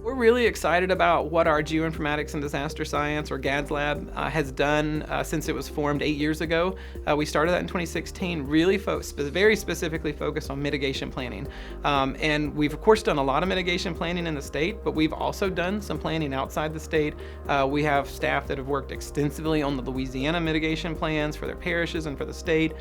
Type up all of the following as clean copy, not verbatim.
We're really excited about what our Geoinformatics and Disaster Science, or GADS Lab, has done since it was formed 8 years ago. We started that in 2016, really very specifically focused on mitigation planning. And we've, of course, done a lot of mitigation planning in the state, but we've also done some planning outside the state. We have staff that have worked extensively on the Louisiana mitigation plans for their parishes and for the state.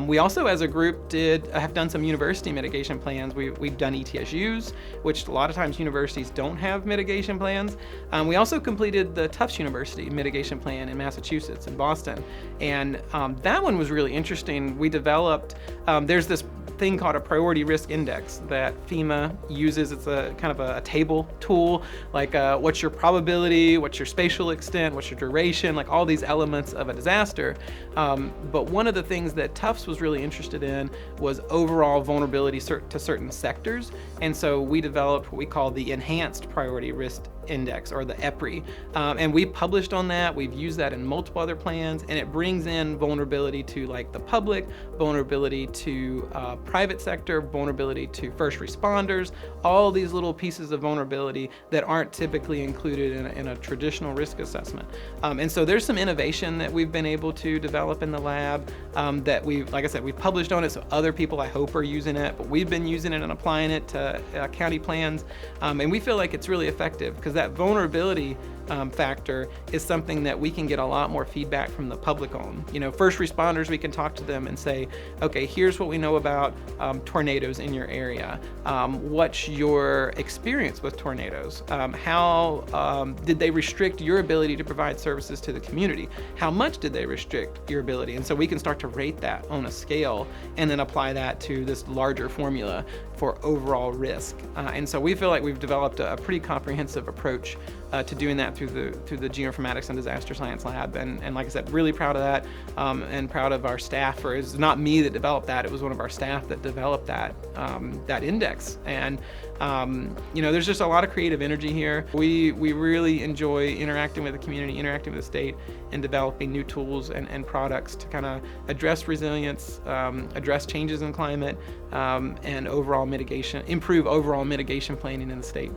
We also, as a group, have done some university mitigation plans. We've done ETSUs, which a lot of times universities don't have mitigation plans. We also completed the Tufts University mitigation plan in Massachusetts, in Boston. And that one was really interesting. We developed, there's this thing called a priority risk index that FEMA uses. It's a kind of a table tool, like what's your probability, what's your spatial extent, what's your duration, like all these elements of a disaster. But one of the things that Tufts was really interested in was overall vulnerability to certain sectors. And so we developed what we call the Enhanced Priority Risk Index, or the EPRI. And we published on that. We've used that in multiple other plans, and it brings in vulnerability to like the public, vulnerability to private sector, vulnerability to first responders, all these little pieces of vulnerability that aren't typically included in a traditional risk assessment. And so there's some innovation that we've been able to develop in the lab that like I said, we've published on it, so other people I hope are using it, but we've been using it and applying it to county plans. And we feel like it's really effective because that vulnerability factor is something that we can get a lot more feedback from the public on. You know, first responders, we can talk to them and say, okay, here's what we know about tornadoes in your area. What's your experience with tornadoes? How did they restrict your ability to provide services to the community? How much did they restrict your ability? And so we can start to rate that on a scale and then apply that to this larger formula for overall risk. And so we feel like we've developed a pretty comprehensive approach to doing that through the Geoinformatics and Disaster Science Lab. And like I said, really proud of that, and proud of our staff. It's not me that developed that, it was one of our staff that developed that index. And you know, there's just a lot of creative energy here. We really enjoy interacting with the community, interacting with the state, and developing new tools and products to kind of address resilience, address changes in climate, and improve overall mitigation planning in the state.